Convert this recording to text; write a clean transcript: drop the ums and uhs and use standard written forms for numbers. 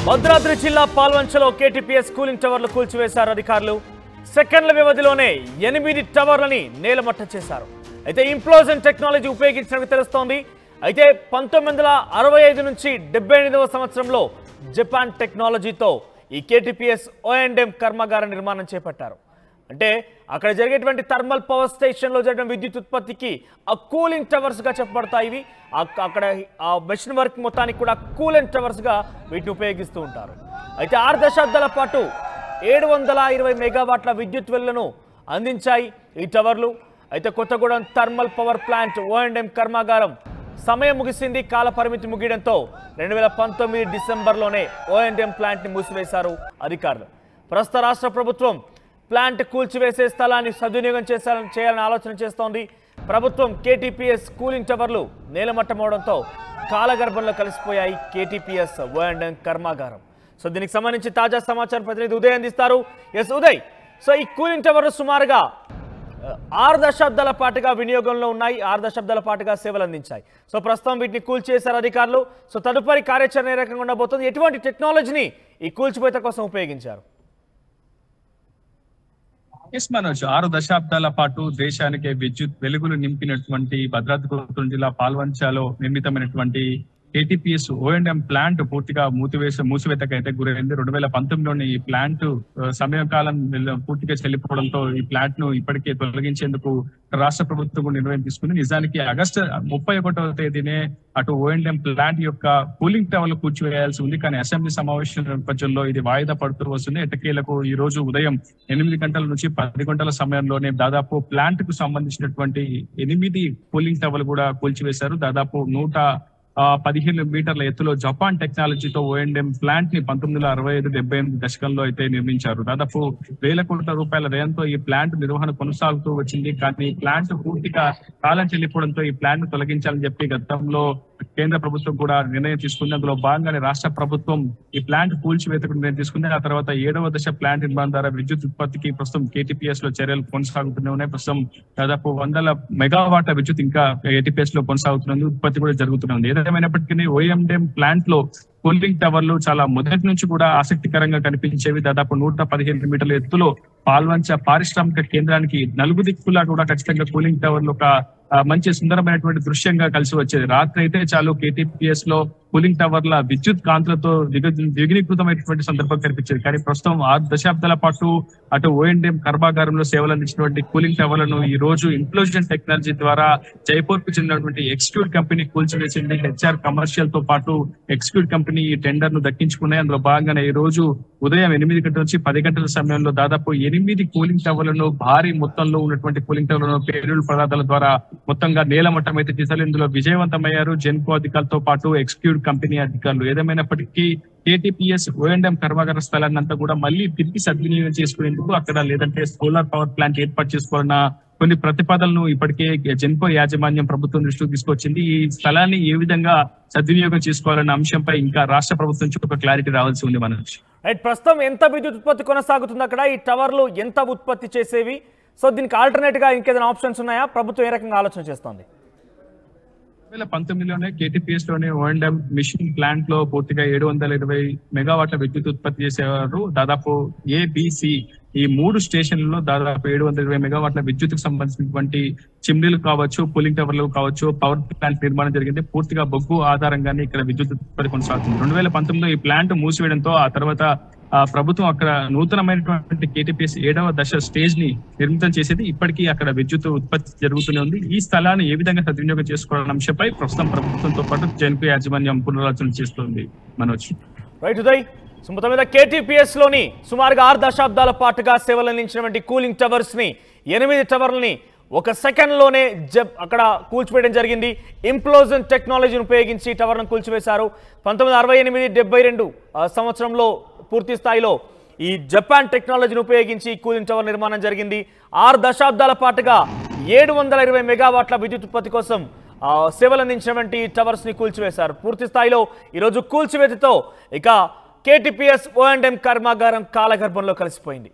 భద్రాద్రి జిల్లా పాల్వంచలో KTPS cooling టవర్లు కూల్చివేశారు అధికారులు. సెకండ్ల వ్యవధిలోనే 8 టవర్లని నేలమట్టం చేశారు. అయితే ఇంప్లోజన్ టెక్నాలజీ ఉపయోగించినట్టు తెలుస్తోంది. అయితే 1965 నుంచి 78వ సంవత్సరంలో జపాన్ టెక్నాలజీతో ఈ కేటీపీఎస్ O&M కర్మాగార నిర్మాణం చేపట్టారు. అంటే అక్కడ జరిగేటువంటి థర్మల్ పవర్ స్టేషన్లో జరిగిన విద్యుత్ ఉత్పత్తికి ఆ కూలింగ్ టవర్స్గా చెప్పబడతాయి. ఇవి అక్కడ ఆ మెషిన్ వర్క్ మొత్తానికి కూడా కూలింగ్ టవర్స్గా వీటిని ఉపయోగిస్తూ ఉంటారు. అయితే 6 దశాబ్దాల పాటు 720 మెగావాట్ల విద్యుత్ వెల్లును అందించాయి ఈ టవర్లు. అయితే Kothagudem thermal power plant O&M కర్మాగారం సమయం ముగిసింది. కాల పరిమితి ముగియడంతో 2019 డిసెంబర్లోనే O&M ప్లాంట్ని మూసివేశారు అధికారులు. ప్రస్తుత రాష్ట్ర ప్రభుత్వం ప్లాంట్ కూల్చివేసే స్థలాన్ని సద్వినియోగం చేయాలని ఆలోచన చేస్తోంది. ప్రభుత్వం కేటీపీఎస్ కూలింగ్ టవర్లు నేలమట్టమవడంతో కాలగర్భంలో కలిసిపోయాయి కేటీపీఎస్ O&M కర్మాగారం. సో దీనికి సంబంధించి తాజా సమాచారం ప్రతినిధి ఉదయ్ అందిస్తారు. ఎస్ ఉదయ్, సో ఈ కూలింగ్ టవర్లు సుమారుగా 6 దశాబ్దాల పాటుగా వినియోగంలో ఉన్నాయి. 6 దశాబ్దాల పాటుగా సేవలు అందించాయి. సో ప్రస్తుతం వీటిని కూల్చేశారు అధికారులు. సో తదుపరి కార్యాచరణ ఏ రకంగా ఉండబోతుంది? ఎటువంటి టెక్నాలజీని ఈ కూల్చివేత కోసం ఉపయోగించారు? ఎస్ మనోజ్, 6 దశాబ్దాల పాటు దేశానికి విద్యుత్ వెలుగులు నింపినటువంటి భద్రాద్రి జిల్లా పాల్వంచలో నిర్మితమైనటువంటి కేటీపీఎస్ O&M ప్లాంట్ పూర్తిగా మూసివేతకైతే గురైంది. 2019లోని ఈ ప్లాంట్ సమయకాలం పూర్తిగా చెల్లిపోవడంతో ఈ ప్లాంట్ ను ఇప్పటికే తొలగించేందుకు రాష్ట్ర ప్రభుత్వం నిర్ణయం తీసుకుంది. నిజానికి ఆగస్టు 31వ తేదీనే అటు O&M ప్లాంట్ యొక్క కూలింగ్ టవర్లు కూల్చివేయాల్సి ఉంది. కానీ అసెంబ్లీ సమావేశం నేపథ్యంలో ఇది వాయిదా పడుతూ వస్తుంది. ఎట్టకేలకు ఈ రోజు ఉదయం 8 గంటల నుంచి 10 గంటల సమయంలోనే దాదాపు ప్లాంట్ కు సంబంధించినటువంటి 8 కూలింగ్ టవర్లు కూడా కూల్చివేశారు. దాదాపు 115 మీటర్ల ఎత్తులో జపాన్ టెక్నాలజీతో O&M ప్లాంట్ ని 1965-78 దశకంలో అయితే నిర్మించారు. దాదాపు 1,000 కోట్ల రూపాయల వ్యయంతో ఈ ప్లాంట్ నిర్వహణ కొనసాగుతూ వచ్చింది. కానీ ప్లాంట్ పూర్తిగా కాలం చెల్లిపోవడంతో ఈ ప్లాంట్ ను తొలగించాలని చెప్పి గతంలో కేంద్ర ప్రభుత్వం కూడా నిర్ణయం తీసుకుంది. అందులో భాగంగానే రాష్ట్ర ప్రభుత్వం ఈ ప్లాంట్ కూల్చివేతకు నిర్ణయం తీసుకుంది. ఆ తర్వాత 7వ దశ ప్లాంట్ నిర్మాణం ద్వారా విద్యుత్ ఉత్పత్తికి ప్రస్తుతం కేటీపీఎస్ లో చర్యలు కొనసాగుతూనే ఉన్నాయి. ప్రస్తుతం దాదాపు 100 మెగావాట్ల విద్యుత్ ఇంకా కేటీపీఎస్ లో కొనసాగుతున్నది. ఉత్పత్తి కూడా జరుగుతున్నది. ఏదేమైనప్పటికీ O&M ప్లాంట్ లో కూలింగ్ టవర్లు చాలా మొదటి నుంచి కూడా ఆసక్తికరంగా కనిపించేవి. దాదాపు 115 మీటర్ల ఎత్తులో పాల్వంచ పారిశ్రామిక కేంద్రానికి నలుగు దిక్కులా కూడా ఖచ్చితంగా కూలింగ్ టవర్లు ఒక మంచి సుందరమైనటువంటి దృశ్యంగా కలిసి వచ్చేది. రాత్రి అయితే చాలు కేటీపీఎస్ లో కూలింగ్ టవర్ల విద్యుత్ కాంతులతో ద్విగుణీకృతమైనటువంటి సందర్భం కనిపించేది. కానీ ప్రస్తుతం 6 దశాబ్దాల పాటు అటు O&M కర్మాగారంలో సేవలు అందించినటువంటి కూలింగ్ టవర్లను ఈ రోజు ఇంప్లోజన్ టెక్నాలజీ ద్వారా జైపూర్ కు చెందినటువంటి ఎక్స్క్యూట్ కంపెనీ కూల్చివేసింది. HR కమర్షియల్ తో పాటు ఎక్స్క్యూట్ కంపెనీ ఈ టెండర్ ను దక్కించుకున్నాయి. అందులో భాగంగానే ఈ రోజు ఉదయం 8 గంటల నుంచి 10 గంటల సమయంలో దాదాపు 8 కూలింగ్ టవర్లను భారీ మొత్తంలో ఉన్నటువంటి కూలింగ్ టవర్లను పేలుడు పదార్థాల ద్వారా మొత్తంగా నేలమట్టం అయితే చేశారు. ఇందులో విజయవంతమయ్యారు జెన్కో అధికారులతో పాటు ఎక్స్క్యూట్ కంపెనీ అధికారులు. ఏదేమైనప్పటికీ కేటీపీఎస్ O&M కర్మాగార స్థలాన్ని అంతా కూడా మళ్ళీ తిరిగి సద్వినియోగం చేసుకునేందుకు అక్కడ లేదంటే సోలార్ పవర్ ప్లాంట్ ఏర్పాటు చేసుకోవాలన్న కొన్ని ప్రతిపాదనలు ఇప్పటికే జెన్కో యాజమాన్యం ప్రభుత్వం దృష్టికి తీసుకొచ్చింది. ఈ స్థలాన్ని ఏ విధంగా సద్వినియోగం చేసుకోవాలన్న అంశంపై ఇంకా రాష్ట్ర ప్రభుత్వం నుంచి ఒక క్లారిటీ రావాల్సి ఉంది. మనోజ్, ప్రస్తుతం ఎంత విద్యుత్ ఉత్పత్తి కొనసాగుతుంది అక్కడ? ఈ టవర్లు ఎంత ఉత్పత్తి చేసేవి? సో దీనికి ఆల్టర్నేట్ గా ఇంకేదైనా ఆప్షన్స్ ఉన్నాయా? ప్రభుత్వం ఏ రకంగా ఆలోచన చేస్తోంది? 2019లోనే కేటీపీఎస్ లోని O&M మిషన్ ప్లాంట్ లో పూర్తిగా 720 మెగావాట్ల విద్యుత్ ఉత్పత్తి చేసేవారు. దాదాపు ABC ఈ 3 స్టేషన్లలో దాదాపు 720 మెగావాట్ల విద్యుత్కు సంబంధించినటువంటి చిమ్నీలు కావచ్చు, కూలింగ్ టవర్లు కావచ్చు, పవర్ ప్లాంట్ నిర్మాణం జరిగింది. పూర్తిగా బొగ్గు ఆధారంగానే ఇక్కడ విద్యుత్ ఉత్పత్తి కొనసాగుతుంది. 2019లో ఈ ప్లాంట్ మూసివేయడంతో ఆ తర్వాత ప్రభుత్వం అక్కడ నూతనమైనటువంటి కేటీపీఎస్ 7వ దశ స్టేజ్ ని నిర్మితం చేసేది. ఇప్పటికీ అక్కడ విద్యుత్ ఉత్పత్తి జరుగుతూనే ఉంది. ఈ స్థలాన్ని ఏ విధంగా సద్వినియోగం చేసుకోవాలన్న అంశంపై ప్రస్తుతం ప్రభుత్వంతో పాటు జెన్కో యాజమాన్యం పునరాలోచన చేస్తోంది. మనోజ్, రైట్ ఉదయ్. సో మొత్తం మీద కేటీపీఎస్ లోని సుమారుగా 6 దశాబ్దాల పాటుగా సేవలు అందించినటువంటి కూలింగ్ టవర్స్ ని 8 టవర్లని ఒక సెకండ్లోనే అక్కడ కూల్చివేయడం జరిగింది. ఇంప్లోజన్ టెక్నాలజీని ఉపయోగించి టవర్ను కూల్చివేశారు. 1968-72 సంవత్సరంలో పూర్తి స్థాయిలో ఈ జపాన్ టెక్నాలజీని ఉపయోగించి కూలింగ్ టవర్ నిర్మాణం జరిగింది. 6 దశాబ్దాల పాటుగా 720 మెగావాట్ల విద్యుత్ ఉత్పత్తి కోసం సేవలు అందించినటువంటి టవర్స్ ని కూల్చివేశారు. పూర్తి స్థాయిలో ఈరోజు కూల్చివేతతో ఇక కేటీపీఎస్ O&M కర్మాగారం కాలగర్భంలో కలిసిపోయింది.